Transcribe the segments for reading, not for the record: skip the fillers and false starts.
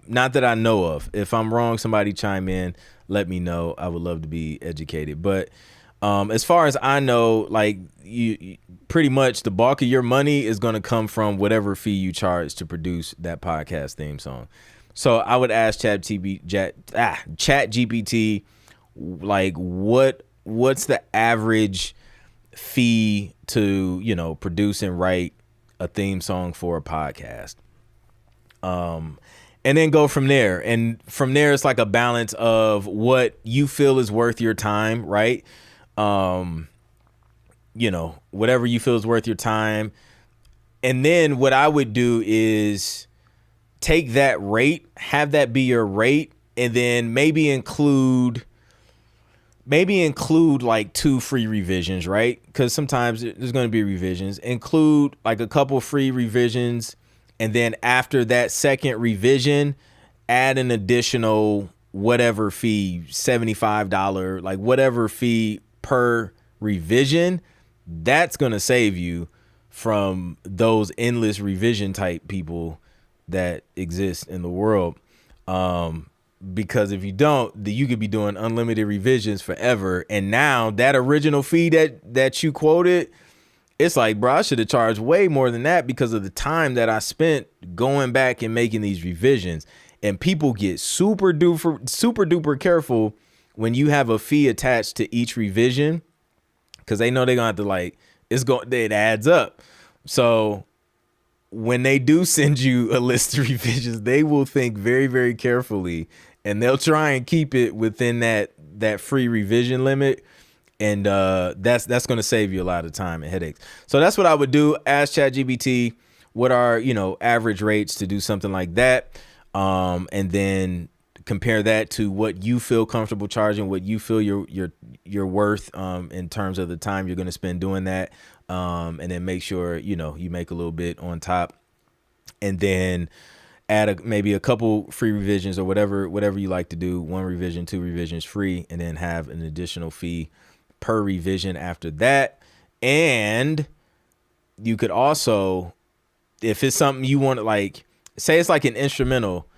Not that I know of. If I'm wrong, somebody chime in, let me know. I would love to be educated. But as far as I know, like you pretty much the bulk of your money is going to come from whatever fee you charge to produce that podcast theme song. So I would ask ChatGPT, like what's the average fee to, produce and write a theme song for a podcast. And then go from there. And from there, it's like a balance of what you feel is worth your time, right? Whatever you feel is worth your time. And then what I would do is take that rate, have that be your rate, and then maybe include like 2 free revisions, right? Because sometimes there's going to be revisions. Include like a couple free revisions, and then after that second revision, add an additional whatever fee, $75, like whatever fee per revision. That's going to save you from those endless revision type people that exist in the world. Because if you don't, you could be doing unlimited revisions forever. And now that original fee that you quoted, it's like, bro, I should have charged way more than that because of the time that I spent going back and making these revisions. And people get super duper careful when you have a fee attached to each revision, because they know they're gonna have to it adds up. So when they do send you a list of revisions, they will think very, very carefully, and they'll try and keep it within that free revision limit. And that's going to save you a lot of time and headaches. So that's what I would do. Ask ChatGPT what are, average rates to do something like that. And then compare that to what you feel comfortable charging, what you feel you're worth in terms of the time you're going to spend doing that. And then make sure, you make a little bit on top, and then add maybe a couple free revisions or whatever you like to do. 1 revision, 2 revisions free, and then have an additional fee per revision after that. And you could also, if it's something you want to, like, say it's like an instrumental,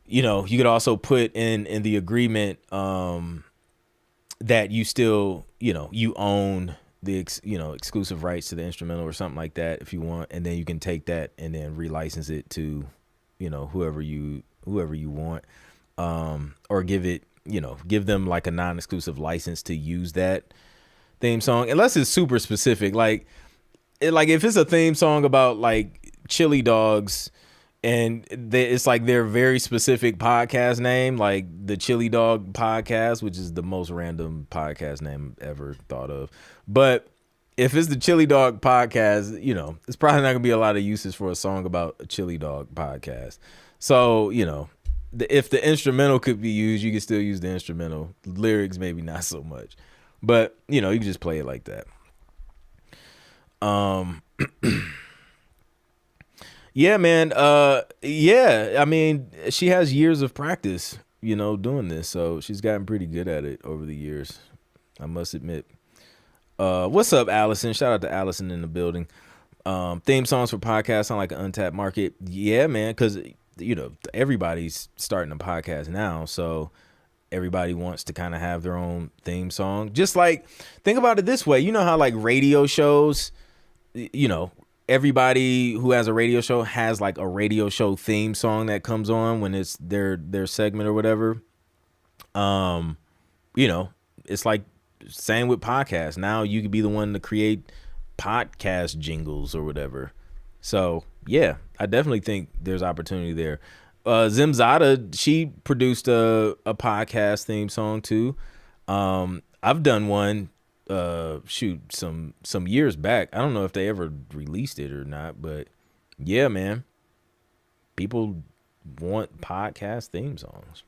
you could also put in the agreement that you still, you own the exclusive rights to the instrumental or something like that if you want, and then you can take that and then relicense it to whoever you want, or give them like a non-exclusive license to use that theme song, unless it's super specific. Like if it's a theme song about like chili dogs, and it's like their very specific podcast name, like the Chili Dog Podcast, which is the most random podcast name ever thought of. But if it's the Chili Dog Podcast, it's probably not gonna be a lot of uses for a song about a chili dog podcast. So, if the instrumental could be used, you can still use the instrumental. Lyrics, maybe not so much, but you can just play it like that. Yeah, man. Yeah. I mean, she has years of practice, doing this. So she's gotten pretty good at it over the years, I must admit. What's up, Allison? Shout out to Allison in the building. Theme songs for podcasts sound like an untapped market. Yeah, man. Because, everybody's starting a podcast now. So everybody wants to kind of have their own theme song. Just like, think about it this way. You know how like radio shows, everybody who has a radio show has like a radio show theme song that comes on when it's their segment or whatever. It's like same with podcasts. Now you could be the one to create podcast jingles or whatever. So yeah, I definitely think there's opportunity there. Zimzada, she produced a podcast theme song too. I've done one some years back. I don't know if they ever released it or not, but yeah, man, people want podcast theme songs.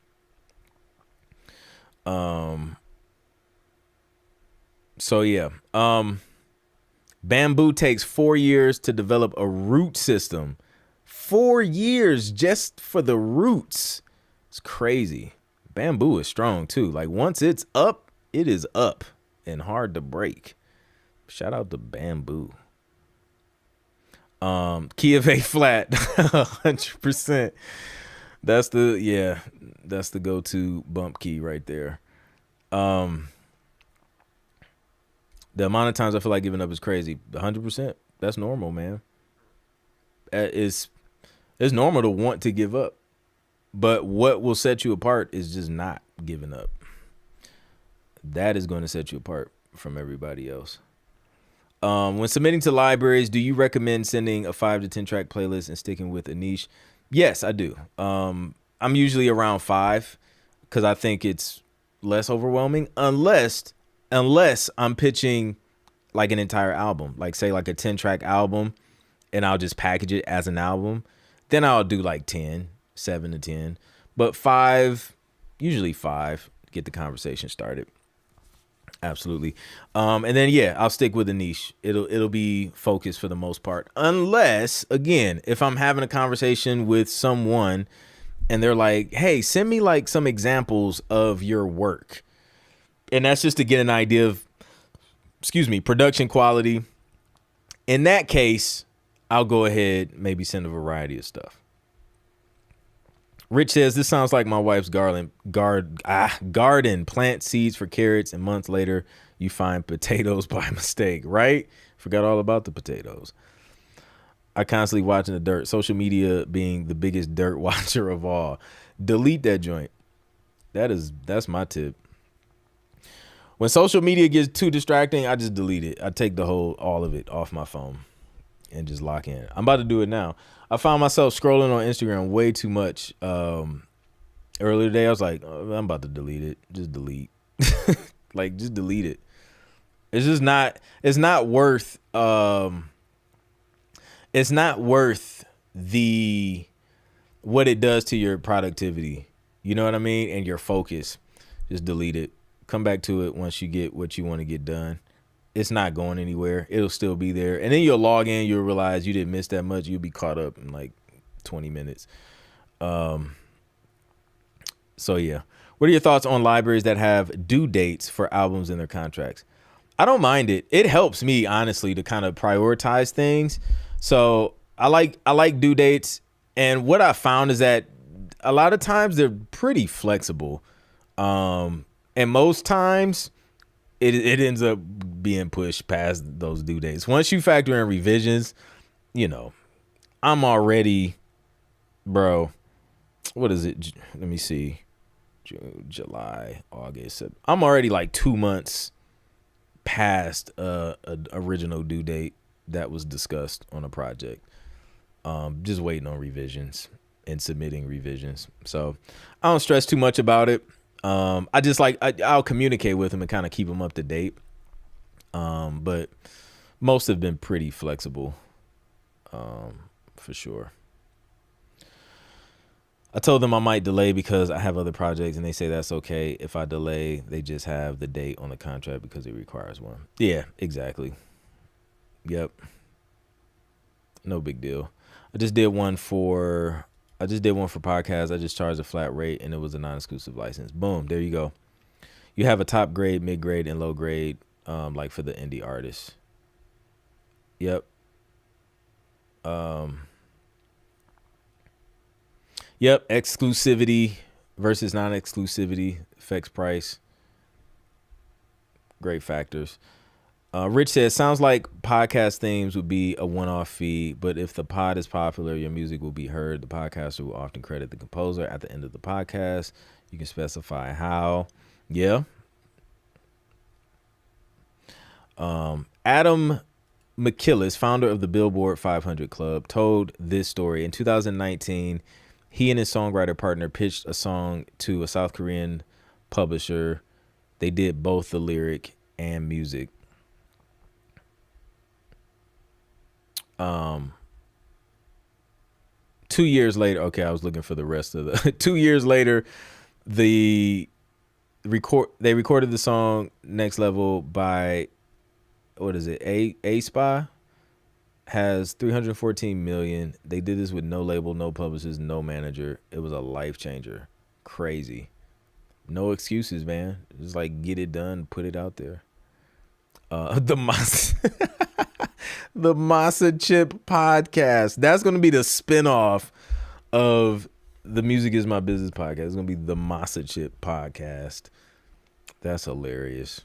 So yeah, Bamboo takes 4 years to develop a root system. 4 years just for the roots. It's crazy. Bamboo is strong too. Like once it's up, it is up and hard to break. Shout out to Bamboo. Key of A flat, 100%. That's the go-to bump key right there. Um, the amount of times I feel like giving up is crazy. 100%. That's normal, man. It's normal to want to give up, but what will set you apart is just not giving up. That is going to set you apart from everybody else. When submitting to libraries, do you recommend sending a 5 to 10 track playlist and sticking with a niche? Yes, I do. I'm usually around 5 because I think it's less overwhelming unless I'm pitching like an entire album, like say like a 10 track album, and I'll just package it as an album. Then I'll do like 10, 7 to 10, but 5, usually 5, get the conversation started. Absolutely. And then I'll stick with a niche. It'll be focused for the most part. Unless, again, if I'm having a conversation with someone and they're like, "Hey, send me like some examples of your work." And that's just to get an idea of production quality. In that case, I'll go ahead, maybe send a variety of stuff. Rich says, this sounds like my wife's garden. Plant seeds for carrots, and months later, you find potatoes by mistake, right? Forgot all about the potatoes. I constantly watching the dirt. Social media being the biggest dirt watcher of all. Delete that joint. That's my tip. When social media gets too distracting, I just delete it. I take all of it off my phone and just lock in. I'm about to do it now. I found myself scrolling on Instagram way too much. Earlier today, I was like, oh, I'm about to delete it. Just delete. Just delete it. It's just not, it's not worth what it does to your productivity. You know what I mean? And your focus. Just delete it. Come back to it once you get what you want to get done. It's not going anywhere. It'll still be there. And then you'll log in. You'll realize you didn't miss that much. You'll be caught up in like 20 minutes. So yeah. What are your thoughts on libraries that have due dates for albums in their contracts? I don't mind it. It helps me, honestly, to kind of prioritize things. So I like due dates. And what I found is that a lot of times they're pretty flexible. And most times it ends up being pushed past those due dates. Once you factor in revisions, I'm already, bro, what is it? Let me see. June, July, August. I'm already like 2 months past a original due date that was discussed on a project. Just waiting on revisions and submitting revisions. So I don't stress too much about it. I just I'll communicate with them and kind of keep them up to date. But most have been pretty flexible, for sure. I told them I might delay because I have other projects, and they say that's okay. If I delay, they just have the date on the contract because it requires one. Yeah, exactly. Yep. No big deal. I just did one for podcasts. I just charged a flat rate, and it was a non-exclusive license. Boom, there you go. You have a top grade, mid grade, and low grade, like for the indie artists. Yep. Yep. Exclusivity versus non-exclusivity affects price. Great factors. Rich says, sounds like podcast themes would be a one-off fee, but if the pod is popular, your music will be heard. The podcaster will often credit the composer at the end of the podcast. You can specify how. Yeah. Adam McKillis, founder of the Billboard 500 Club, told this story. In 2019, he and his songwriter partner pitched a song to a South Korean publisher. They did both the lyric and music. 2 years later, okay, I was looking for the rest of the 2 years later, they recorded the song Next Level by, what is it? A Spy has 314 million. They did this with no label, no publishers, no manager. It was a life changer. Crazy. No excuses, man. Just like get it done, put it out there. The Masa Chip podcast. That's going to be the spinoff of the Music Is My Business podcast. It's gonna be the Massa Chip podcast. That's hilarious.